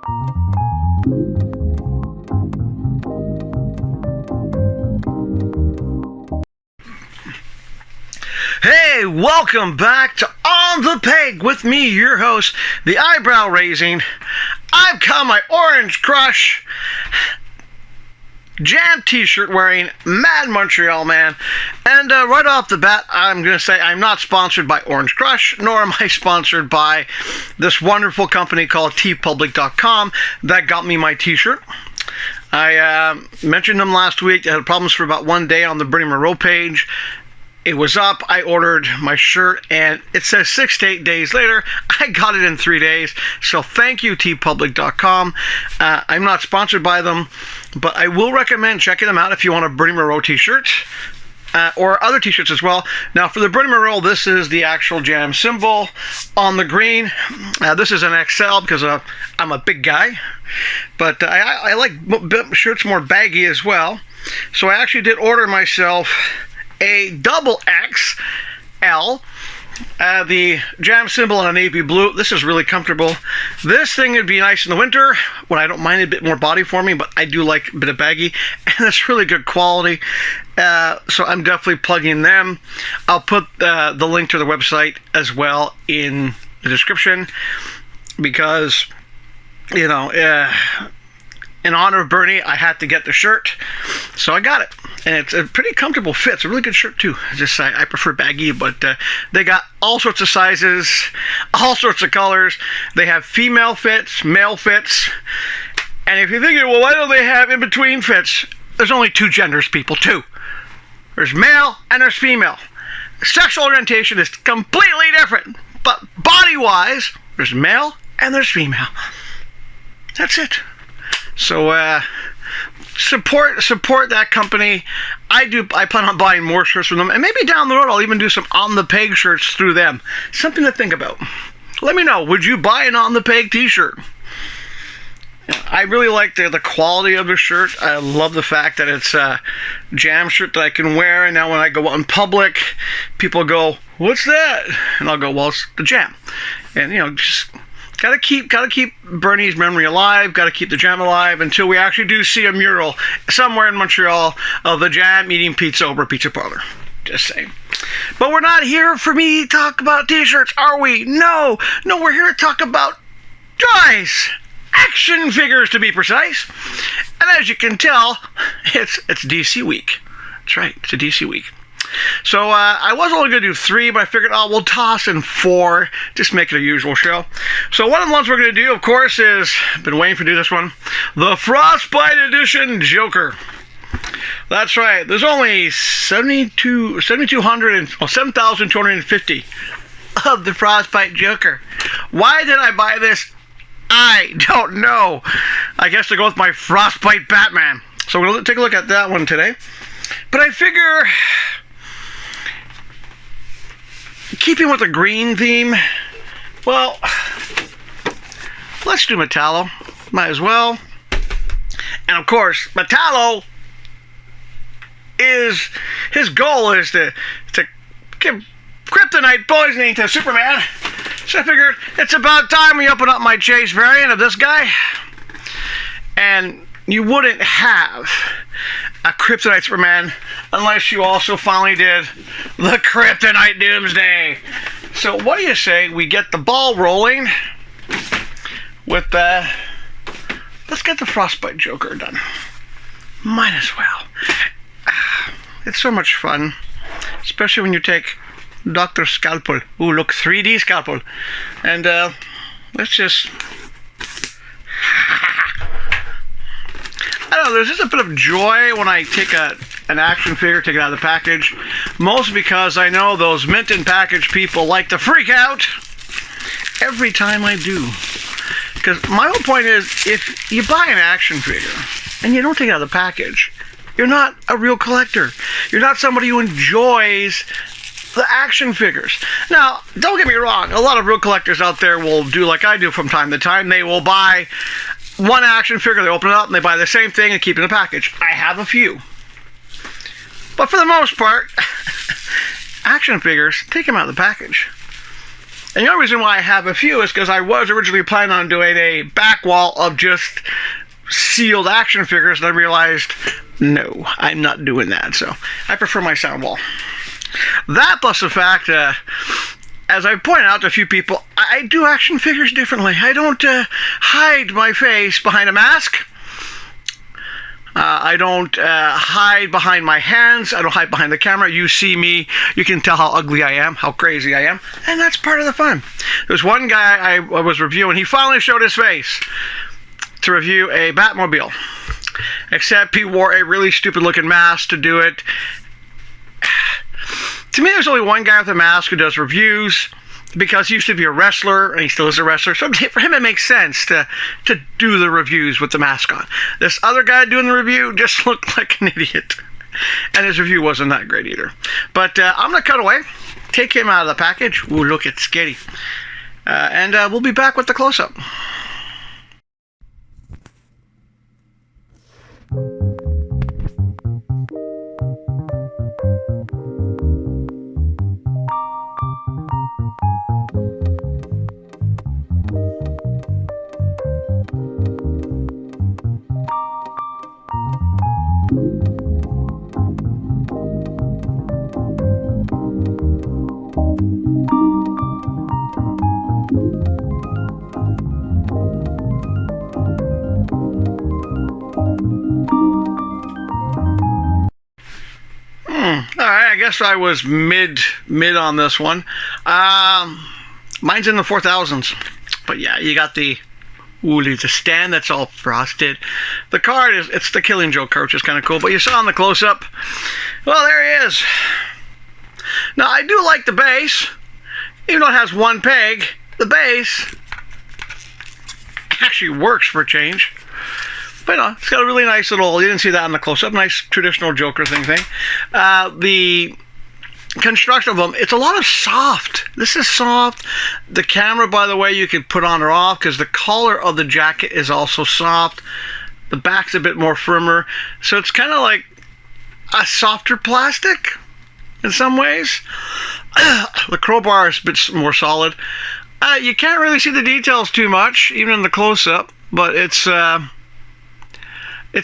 Hey, welcome back to On the Peg with me, your host, the eyebrow raising. I've got my Orange Crush Jam t-shirt wearing Mad Montreal Man, and right off the bat I'm going to say I'm not sponsored by Orange Crush, nor am I sponsored by this wonderful company called tpublic.com that got me my t-shirt. I mentioned them last week. I had problems for about one day on the Bernie Moreau page. It was up, I ordered my shirt, and it says 6 to 8 days later. I got it in 3 days, so thank you, tpublic.com. I'm not sponsored by them, but I will recommend checking them out if you want a Bernie Moreau t-shirt, or other t-shirts as well. Now, for the Bernie Moreau, this is the actual Jam symbol on the green. This is an XL because I'm a big guy, but I like shirts more baggy as well. So I actually did order myself a double XL, the Jam symbol in a navy blue. This is really comfortable. This thing would be nice in the winter when I don't mind a bit more body for me, but I do like a bit of baggy, and it's really good quality. So I'm definitely plugging them. I'll put the link to the website as well in the description, because, you know, in honor of Bernie, I had to get the shirt, so I got it. And it's a pretty comfortable fit. It's a really good shirt, too. I prefer baggy, but they got all sorts of sizes, all sorts of colors. They have female fits, male fits. And if you're thinking, well, why don't they have in-between fits? There's only two genders, people, two. There's male and there's female. Sexual orientation is completely different. But body-wise, there's male and there's female. That's it. So, support that company. I plan on buying more shirts from them, and maybe down the road I'll even do some On the Peg shirts through them. Something to think about. Let me know, would you buy an On the Peg t-shirt? I really like the quality of the shirt. I love the fact that it's a Jam shirt that I can wear, and now when I go out in public, people go, "What's that?" And I'll go, "Well, it's the Jam." And, you know, just Gotta keep Bernie's memory alive, gotta keep the Jam alive until we actually do see a mural somewhere in Montreal of the Jam eating pizza over a pizza parlor. Just saying. But we're not here for me to talk about t-shirts, are we? No, we're here to talk about toys! Action figures, to be precise. And as you can tell, it's DC week. That's right, it's a DC week. So I was only going to do 3, but I figured, we'll toss in 4, just make it a usual show. So one of the ones we're going to do, of course, is, I've been waiting to do this one, the Frostbite Edition Joker. That's right, there's only 7,250 of the Frostbite Joker. Why did I buy this? I don't know. I guess to go with my Frostbite Batman. So we're going to take a look at that one today. But I figure, keeping with the green theme, well, let's do Metallo. Might as well. And of course, Metallo his goal is to give kryptonite poisoning to Superman. So I figured it's about time we open up my Chase variant of this guy. And you wouldn't have a Kryptonite Superman unless you also finally did the Kryptonite Doomsday. So what do you say we get the ball rolling with let's get the Frostbite Joker done. Might as well. It's so much fun, especially when you take Dr. Scalpel. Ooh, look, 3D Scalpel. And let's just, I don't know, there's just a bit of joy when I take an action figure, take it out of the package. Mostly because I know those mint and package people like to freak out every time I do. Because my whole point is, if you buy an action figure and you don't take it out of the package, you're not a real collector. You're not somebody who enjoys the action figures. Now, don't get me wrong, a lot of real collectors out there will do like I do from time to time. They will buy one action figure, they open it up, and they buy the same thing and keep it in a package. I have a few. But for the most part, action figures, take them out of the package. And the only reason why I have a few is because I was originally planning on doing a back wall of just sealed action figures, and I realized, no, I'm not doing that. So I prefer my sound wall. That plus the fact, as I've pointed out to a few people, I do action figures differently. I don't hide my face behind a mask. I don't hide behind my hands. I don't hide behind the camera. You see me, you can tell how ugly I am, how crazy I am, and that's part of the fun. There's one guy I was reviewing, he finally showed his face to review a Batmobile, except he wore a really stupid looking mask to do it. To me, there's only one guy with a mask who does reviews, because he used to be a wrestler, and he still is a wrestler. So for him, it makes sense to do the reviews with the mask on. This other guy doing the review just looked like an idiot. And his review wasn't that great either. But I'm going to cut away, take him out of the package. Ooh, look, it's scary. And we'll be back with the close-up. Alright, I guess I was mid on this one. Mine's in the 4000s. But yeah, you got the stand that's all frosted. The card it's the Killing Joke card, which is kind of cool. But you saw in the close-up, well, there he is. Now, I do like the base. Even though it has one peg, the base actually works for a change. But you know, it's got a really nice little, you didn't see that in the close-up, nice traditional Joker thing. The construction of them, it's a lot of soft. This is soft. The camera, by the way, you can put on or off because the collar of the jacket is also soft. The back's a bit more firmer. So it's kind of like a softer plastic in some ways. The crowbar is a bit more solid. You can't really see the details too much, even in the close-up, but it's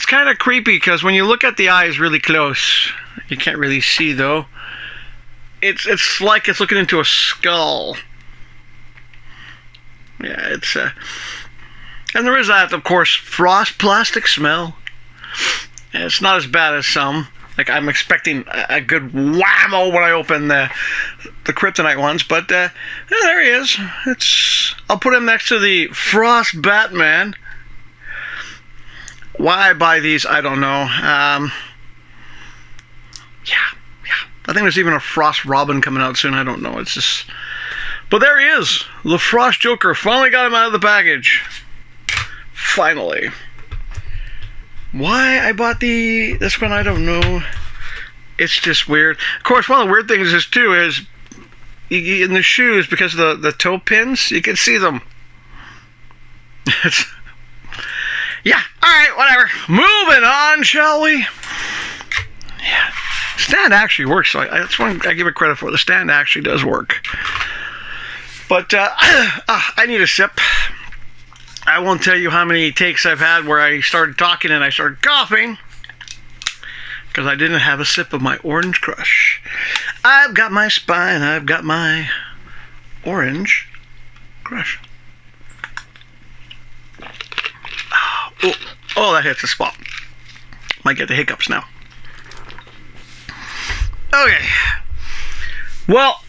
kind of creepy because when you look at the eyes really close, you can't really see though. It's like it's looking into a skull. Yeah, it's and there is that, of course, frost plastic smell. It's not as bad as some. Like I'm expecting a good whammo when I open the Kryptonite ones, but yeah, there he is. I'll put him next to the Frost Batman. Why I buy these, I don't know. Yeah. I think there's even a Frost Robin coming out soon. I don't know. It's just... But there he is. The Frost Joker. Finally got him out of the package. Finally. Why I bought this one, I don't know. It's just weird. Of course, one of the weird things is, too, is in the shoes, because of the toe pins, you can see them. Yeah, alright, whatever. Moving on, shall we? Yeah. Stand actually works, so that's one I give it credit for. The stand actually does work. But I need a sip. I won't tell you how many takes I've had where I started talking and I started coughing because I didn't have a sip of my Orange Crush. I've got my spine. I've got my Orange Crush. Oh, that hits the spot. Might get the hiccups now. Okay. Well,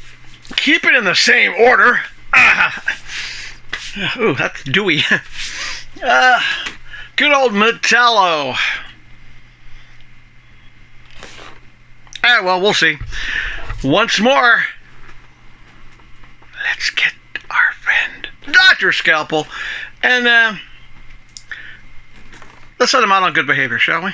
keep it in the same order. Ooh, that's dewy. Good old Metallo. Alright, well, we'll see. Once more, let's get our friend Dr. Scalpel. And, let's set him out on good behavior, shall we?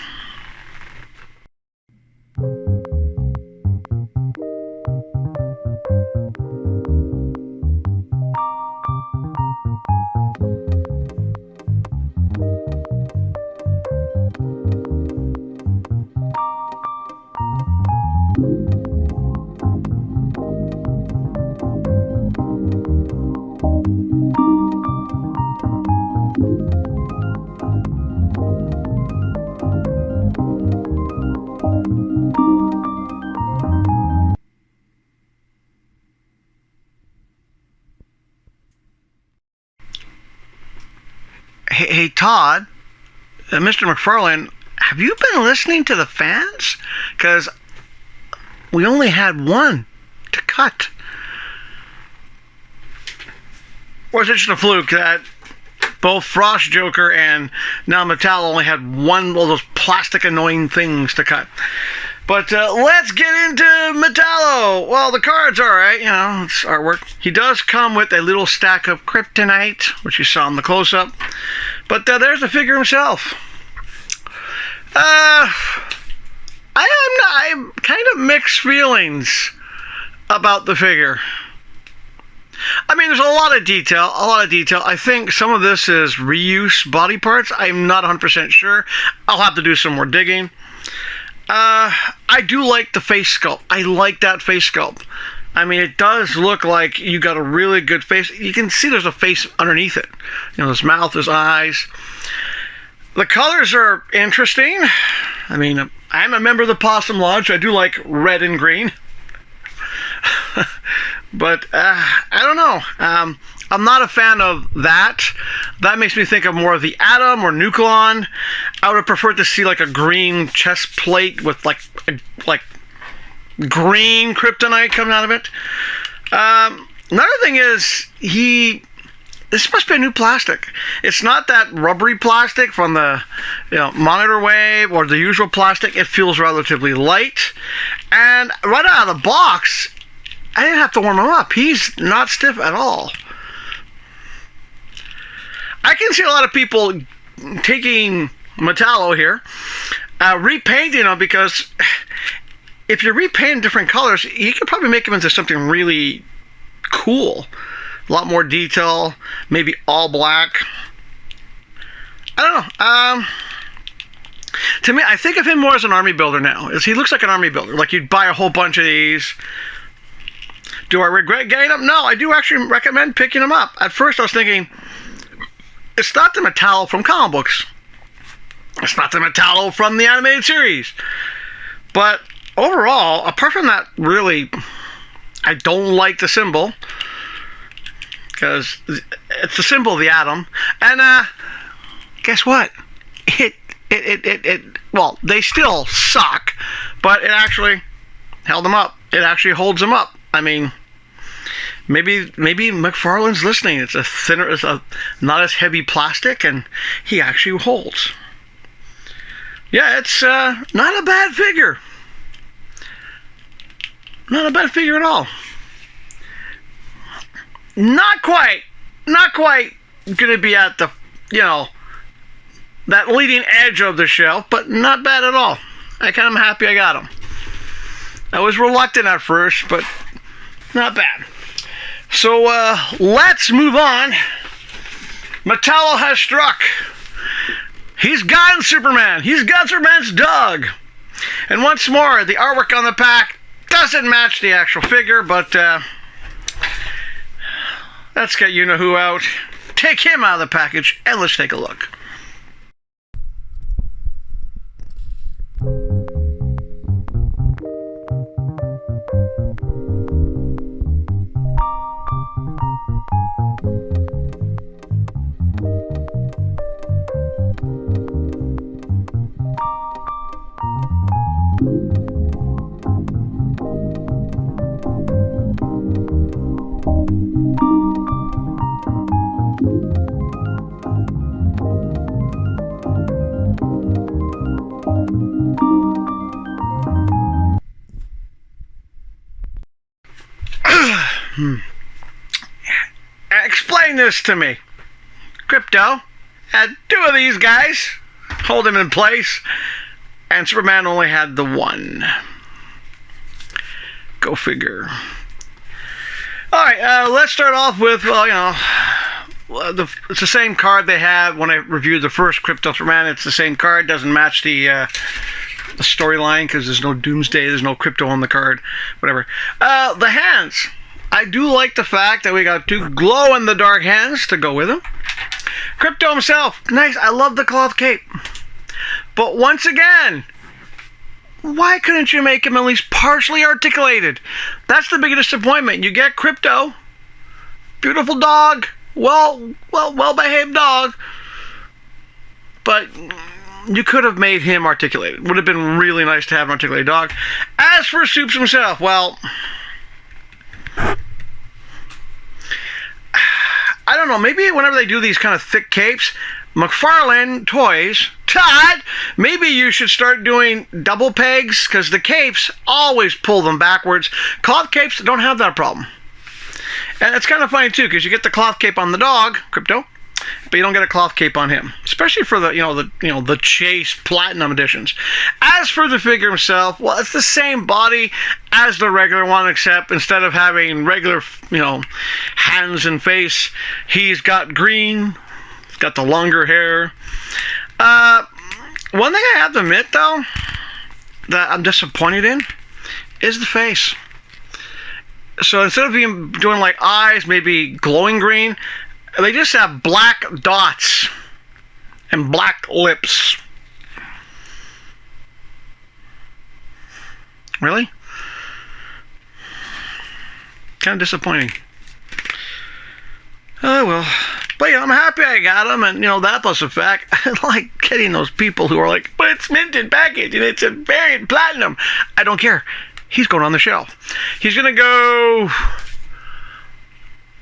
hey, Todd, Mr. McFarlane, have you been listening to the fans? Because we only had one to cut. Or is it just a fluke that both Frost Joker and now Metallo only had one of those plastic annoying things to cut? But let's get into Metallo. Well, the card's alright, it's artwork. He does come with a little stack of kryptonite, which you saw in the close-up. But there's the figure himself. I'm kind of mixed feelings about the figure. I mean, there's a lot of detail. I think some of this is reuse body parts. I'm not 100% sure. I'll have to do some more digging. I do like the face sculpt. I like that face sculpt. I mean, it does look like you got a really good face. You can see there's a face underneath it. His mouth, his eyes. The colors are interesting. I mean, I'm a member of the Possum Lodge. I do like red and green. But I don't know. I'm not a fan of that. That makes me think of more of the Atom or Nuklon. I would have preferred to see like a green chest plate with like green kryptonite coming out of it. Another thing is this must be a new plastic. It's not that rubbery plastic from the Monitor Wave or the usual plastic. It feels relatively light. And right out of the box, I didn't have to warm him up. He's not stiff at all. I can see a lot of people taking Metallo here, repainting him, because if you repaint different colors, you could probably make him into something really cool. A lot more detail, maybe all black. I don't know. To me, I think of him more as an army builder now. He looks like an army builder. Like you'd buy a whole bunch of these. Do I regret getting them? No, I do actually recommend picking them up. At first I was thinking, it's not the Metallo from comic books. It's not the Metallo from the animated series. But overall, apart from that, really, I don't like the symbol. Because it's the symbol of the Atom. And guess what? Well, they still suck. But it actually held them up. It actually holds them up. I mean, maybe McFarlane's listening. It's a thinner, not as heavy plastic, and he actually holds. Yeah, it's not a bad figure. Not a bad figure at all. Not quite gonna be at the, that leading edge of the shelf, but not bad at all. I'm happy I got him. I was reluctant at first, but not bad. So let's move on. Metallo has struck. He's gotten Superman. He's got Superman's dog. And once more, the artwork on the pack doesn't match the actual figure, but let's get you-know-who out. Take him out of the package, and let's take a look. Explain this to me. Krypto had two of these guys, hold him in place, and Superman only had the one. Go figure. Alright, let's start off with, it's the same card they had when I reviewed the first Krypto Superman. It's the same card, doesn't match the storyline because there's no Doomsday, there's no Krypto on the card, whatever. The hands. I do like the fact that we got two glow-in-the-dark hands to go with him. Krypto himself, nice. I love the cloth cape. But once again, why couldn't you make him at least partially articulated? That's the biggest disappointment. You get Krypto, beautiful dog, well-behaved dog, but you could have made him articulated. Would have been really nice to have an articulated dog. As for Soups himself, well, I don't know, maybe whenever they do these kind of thick capes, McFarlane Toys, Todd, maybe you should start doing double pegs, because the capes always pull them backwards. Cloth capes don't have that problem. And it's kind of funny too, because you get the cloth cape on the dog, Crypto, but you don't get a cloth cape on him, especially for the Chase Platinum editions. As for the figure himself, well, it's the same body as the regular one, except instead of having regular, hands and face, he's got green. He's got the longer hair. One thing I have to admit, though, that I'm disappointed in is the face. So instead of doing like eyes, maybe glowing green, they just have black dots and black lips. Really? Kind of disappointing. Oh well. But I'm happy I got them, and that plus the fact I like getting those people who are like, but it's minted package and it's a variant platinum. I don't care. He's going on the shelf. He's gonna go,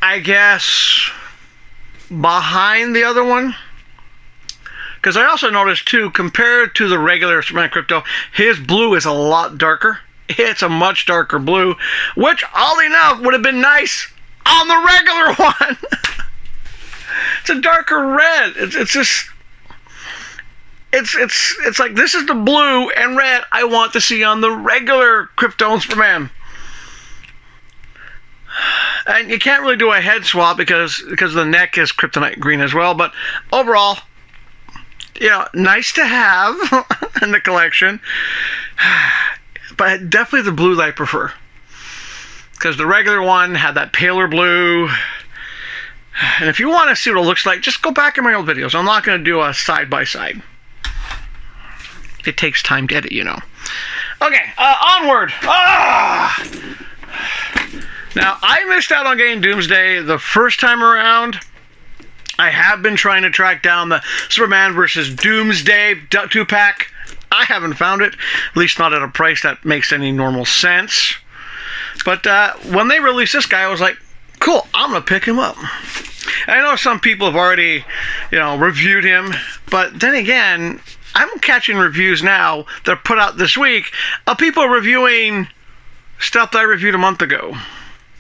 I guess, behind the other one, because I also noticed too, compared to the regular Superman Crypto, his blue is a lot darker. It's a much darker blue, which oddly enough would have been nice on the regular one. It's a darker red. It's just it's like, this is the blue and red I want to see on the regular Krypton Superman. And you can't really do a head swap because the neck is kryptonite green as well. But overall, nice to have in the collection. But definitely the blue that I prefer, because the regular one had that paler blue. And if you want to see what it looks like, just go back in my old videos. I'm not going to do a side-by-side. It takes time to edit, Okay, onward. Now, I missed out on getting Doomsday the first time around. I have been trying to track down the Superman vs. Doomsday 2-pack. I haven't found it, at least not at a price that makes any normal sense. But when they released this guy, I was like, cool, I'm going to pick him up. And I know some people have already, reviewed him, but then again, I'm catching reviews now that are put out this week of people reviewing stuff that I reviewed a month ago.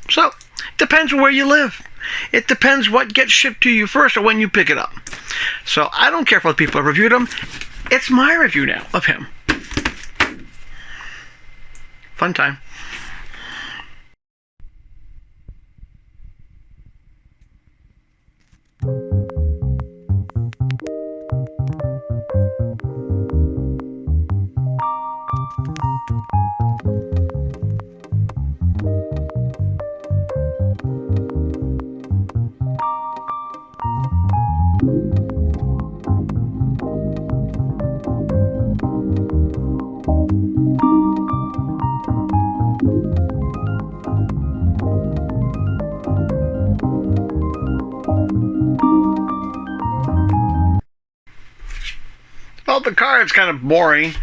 So, it depends where you live. It depends what gets shipped to you first or when you pick it up. So, I don't care if other people have reviewed him. It's my review now of him. Fun time. Well, the card's kind of boring.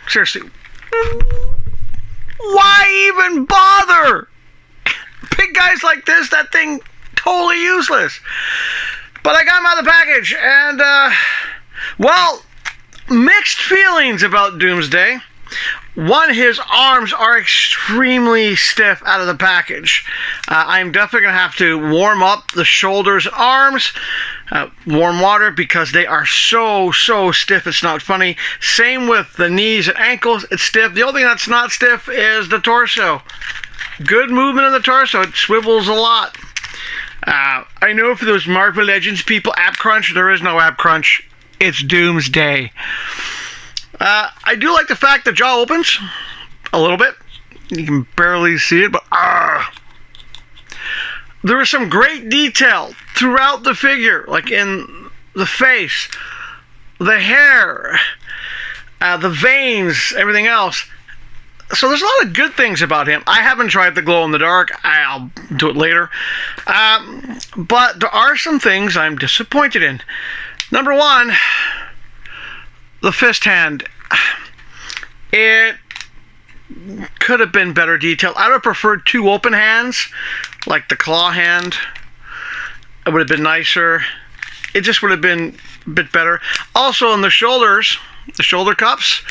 Seriously, why even bother? Big guys like this, that thing totally useless. But I got him out of the package, and well, mixed feelings about Doomsday. One, his arms are extremely stiff out of the package. I'm definitely going to have to warm up the shoulders and arms, warm water, because they are so stiff it's not funny. Same with the knees and ankles, it's stiff. The only thing that's not stiff is the torso. Good movement in the torso, it swivels a lot. I know for those Marvel Legends people, Ab Crunch, there is no Ab Crunch. It's Doomsday. I do like the fact the jaw opens a little bit. You can barely see it, but there is some great detail throughout the figure, like in the face, the hair, the veins, everything else. So there's a lot of good things about him. I haven't tried the glow in the dark. I'll do it later. But there are some things I'm disappointed in. Number one, the fist hand. It could have been better detailed. I would have preferred 2 open hands, like the claw hand. It would have been nicer. It just would have been a bit better. Also, in the shoulders, the shoulder cups,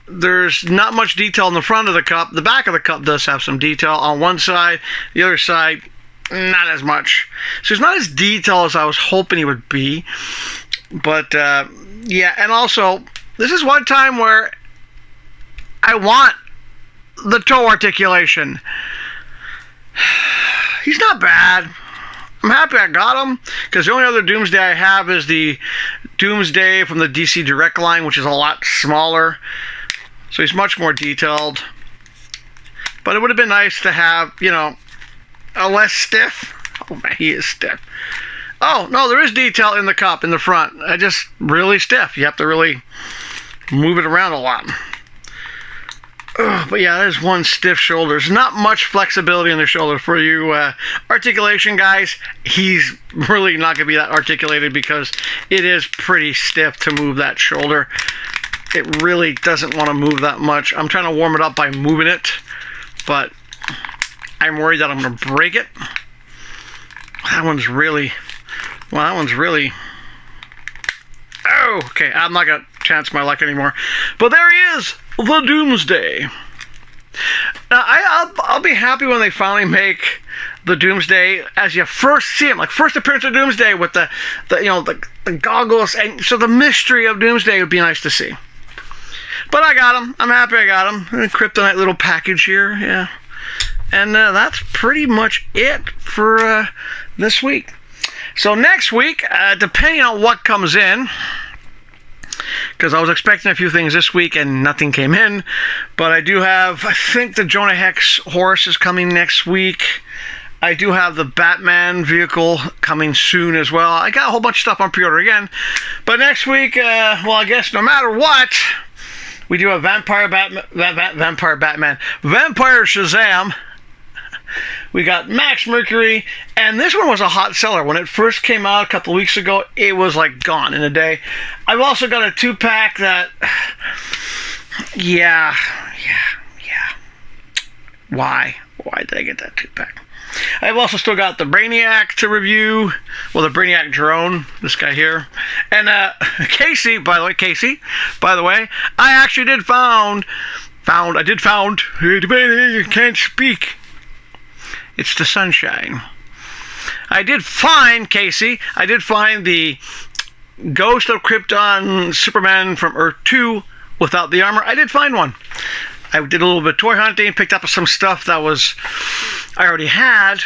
there's not much detail in the front of the cup. The back of the cup does have some detail on one side. The other side, not as much. So it's not as detailed as I was hoping he would be. But, yeah. And also, this is one time where I want the toe articulation. He's not bad. I'm happy I got him, because the only other Doomsday I have is the Doomsday from the DC Direct line, which is a lot smaller. So he's much more detailed. But it would have been nice to have, you know, a less stiff. Oh man, he is stiff. Oh, no, there is detail in the cup, in the front. Just really stiff. You have to really move it around a lot. But yeah, there's one stiff shoulder. There's not much flexibility in the shoulder for you articulation guys. He's really not going to be that articulated because it is pretty stiff to move that shoulder. It really doesn't want to move that much. I'm trying to warm it up by moving it, but I'm worried that I'm going to break it. That one's really... Well, that one's really... Oh, okay. I'm not going to chance my luck anymore. But there he is, the Doomsday. Now, I'll be happy when they finally make the Doomsday as you first see him, like first appearance of Doomsday with the you know, the goggles, and so the mystery of Doomsday would be nice to see. But I got him. I'm happy I got him. A Kryptonite little package here, yeah. And that's pretty much it for this week. So next week, depending on what comes in, because I was expecting a few things this week and nothing came in, but I do have, I think the Jonah Hex horse is coming next week. I do have the Batman vehicle coming soon as well. I got a whole bunch of stuff on pre-order again. But next week, well, I guess no matter what, we do a Vampire Shazam. We got Max Mercury, and this one was a hot seller. When it first came out a couple weeks ago, it was like gone in a day. I've also got a 2-pack that, yeah. Why did I get that 2-pack? I've also still got the Brainiac to review. Well, the Brainiac drone, this guy here. And Casey, by the way, I actually did found, you can't speak. It's the sunshine. I did find, Casey, the Ghost of Krypton Superman from Earth 2 without the armor. I did find one. I did a little bit of toy hunting, picked up some stuff that I already had,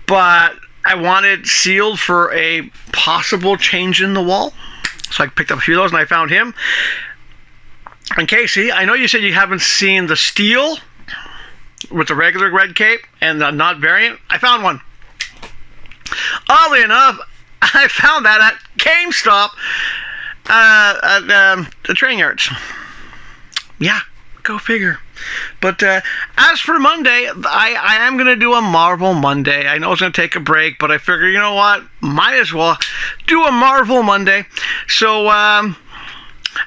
but I wanted sealed for a possible change in the wall. So I picked up a few of those and I found him. And Casey, I know you said you haven't seen the steel with the regular red cape and the not variant. I found one. Oddly enough, I found that at GameStop at the train yards. Yeah, go figure. But as for Monday, I am going to do a Marvel Monday. I know it's going to take a break, but I figure, you know what? Might as well do a Marvel Monday. So,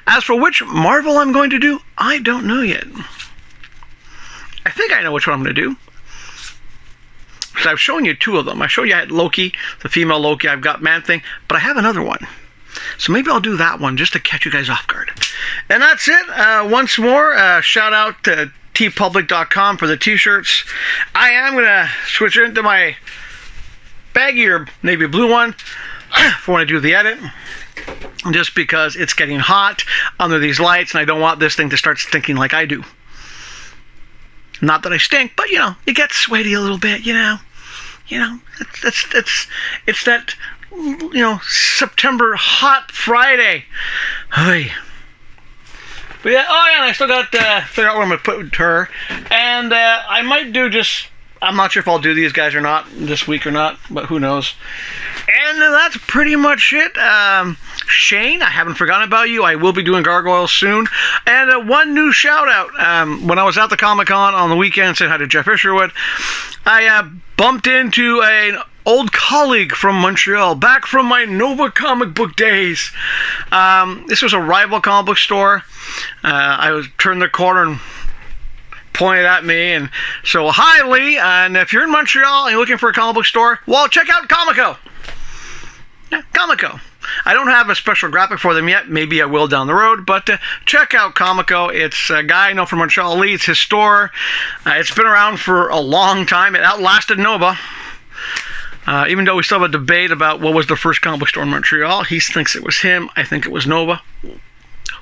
as for which Marvel I'm going to do, I don't know yet. I think I know which one I'm going to do. Because I've shown you 2 of them. I showed you I had Loki, the female Loki. I've got Man-Thing, but I have another one. So maybe I'll do that one just to catch you guys off guard. And that's it. Once more, shout out to tpublic.com for the t-shirts. I am going to switch into my baggier navy blue one for when I do the edit. Just because it's getting hot under these lights and I don't want this thing to start stinking like I do. Not that I stink, but you know, it gets sweaty a little bit, you know. It's that, you know, September hot Friday. Hey. But yeah, and I still got to figure out where I'm going to put her. And I might do just, I'm not sure if I'll do these guys or not this week or not, but who knows. And that's pretty much it. Shane, I haven't forgotten about you. I will be doing gargoyles soon. And one new shout out. When I was at the Comic-Con on the weekend, saying hi to Jeff Isherwood, I bumped into an old colleague from Montreal, back from my Nova comic book days. This was a rival comic book store. I turned the corner and pointed at me, and so hi Lee, and if you're in Montreal and you're looking for a comic book store, well, check out Comico. Yeah, Comico. I don't have a special graphic for them yet. Maybe I will down the road, but check out Comico. It's a guy I know from Montreal. Lee, it's his store. It's been around for a long time. It outlasted Nova. Even though we still have a debate about what was the first comic book store in Montreal. He thinks it was him. I think it was Nova.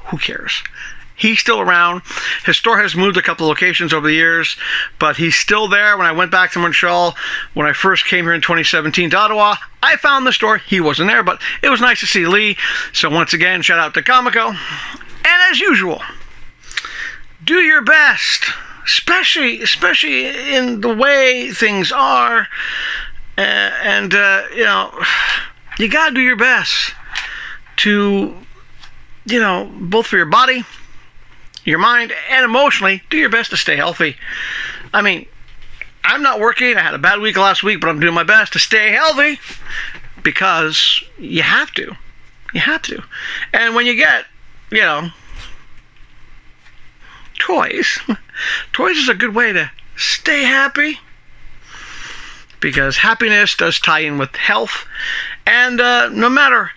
Who cares? He's still around. His store has moved a couple of locations over the years, but he's still there. When I went back to Montreal, when I first came here in 2017 to Ottawa, I found the store. He wasn't there, but it was nice to see Lee. So once again, shout out to Comico. And as usual, do your best, especially in the way things are. You know, you got to do your best to, you know, both for your body, your mind, and emotionally, do your best to stay healthy. I mean, I'm not working. I had a bad week last week, but I'm doing my best to stay healthy because you have to. You have to. And when you get, you know, toys is a good way to stay happy because happiness does tie in with health. And no matter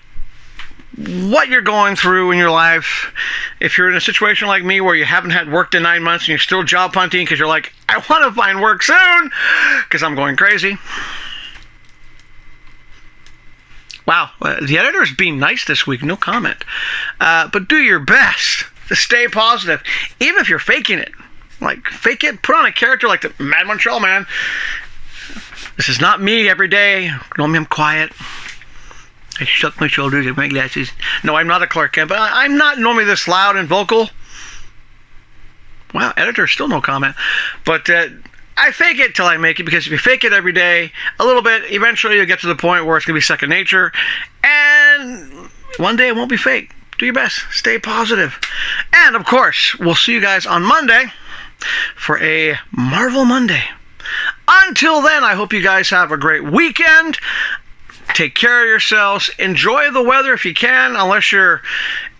what you're going through in your life, if you're in a situation like me where you haven't had work in 9 months and you're still job hunting because you're like, I want to find work soon because I'm going crazy. Wow, the editor's being nice this week, no comment. But do your best to stay positive, even if you're faking it. Like, fake it, put on a character like the Mad Montreal Man. This is not me every day. Normally I'm quiet. I shuck my shoulders at my glasses. No, I'm not a Clark Kent, but I'm not normally this loud and vocal. Wow, editor, still no comment. But I fake it till I make it, because if you fake it every day, a little bit, eventually you'll get to the point where it's going to be second nature. And one day it won't be fake. Do your best. Stay positive. And, of course, we'll see you guys on Monday for a Marvel Monday. Until then, I hope you guys have a great weekend. Take care of yourselves. Enjoy the weather if you can, unless you're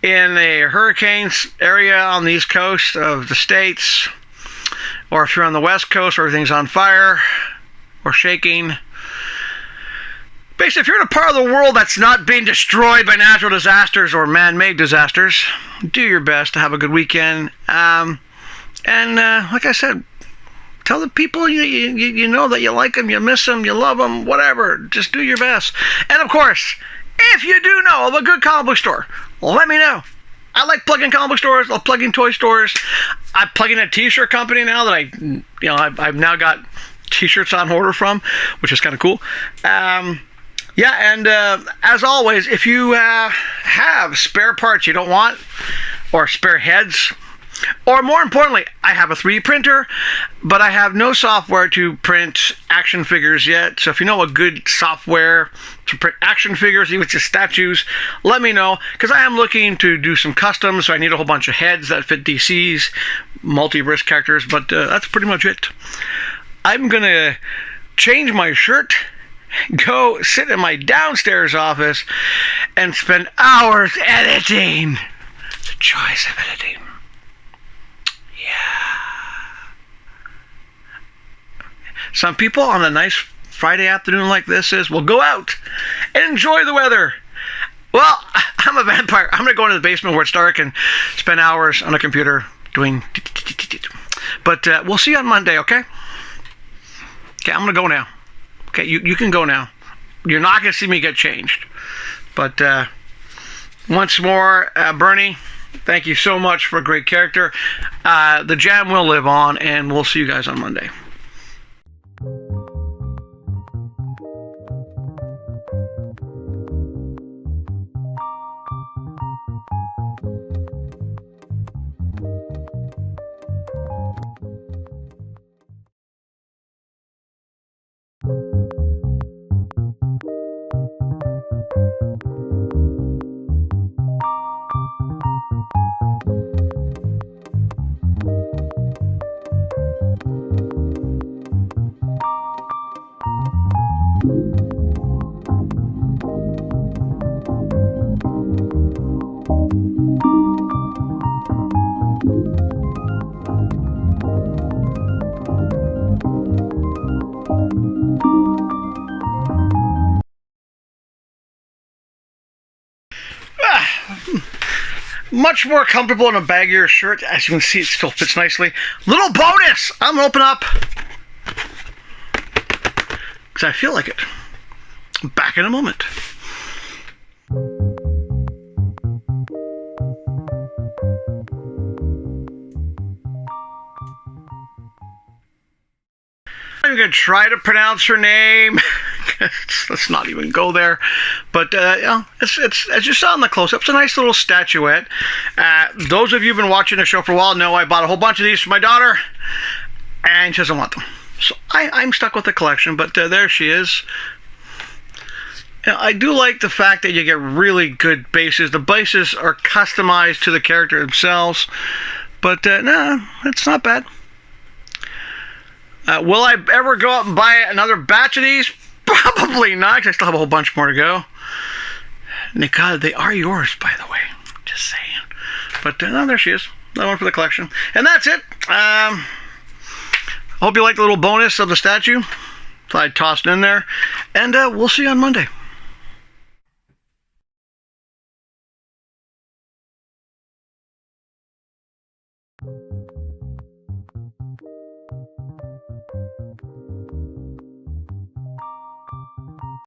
in a hurricane area on the east coast of the States, or if you're on the west coast where everything's on fire or shaking. Basically, if you're in a part of the world that's not being destroyed by natural disasters or man-made disasters, do your best to have a good weekend. Like I said, tell the people you know that you like them, you miss them, you love them, whatever. Just do your best. And of course, if you do know of a good comic book store, let me know. I like plugging comic book stores. I plug in toy stores. I'm plugging a t-shirt company now that I've now got t-shirts on order from, which is kind of cool. As always, if you have spare parts you don't want, or spare heads, or more importantly, I have a 3D printer, but I have no software to print action figures yet. So if you know a good software to print action figures, even just statues, let me know, because I am looking to do some customs, so I need a whole bunch of heads that fit DC's multiverse characters, but that's pretty much it. I'm going to change my shirt, go sit in my downstairs office, and spend hours editing. The joys of editing. Some people on a nice Friday afternoon like this will go out and enjoy the weather. Well, I'm a vampire. I'm going to go into the basement where it's dark and spend hours on a computer doing... But we'll see you on Monday, okay? Okay, I'm going to go now. Okay, you can go now. You're not going to see me get changed. But once more, Bernie, thank you so much for a great character. The jam will live on, and we'll see you guys on Monday. Much more comfortable in a baggier shirt. As you can see, it still fits nicely. Little bonus! I'm gonna open up because I feel like it. Back in a moment. I'm going to try to pronounce her name. Let's not even go there. But, it's as you saw in the close-up, it's a nice little statuette. Those of you who've been watching the show for a while know I bought a whole bunch of these for my daughter, and she doesn't want them. So I'm stuck with the collection, but there she is. I do like the fact that you get really good bases. The bases are customized to the character themselves, but no, it's not bad. Will I ever go out and buy another batch of these? Probably not, because I still have a whole bunch more to go. Nikata, they are yours, by the way. Just saying. But no, there she is. That one for the collection. And that's it. Hope you like the little bonus of the statue. So I tossed it in there. And we'll see you on Monday.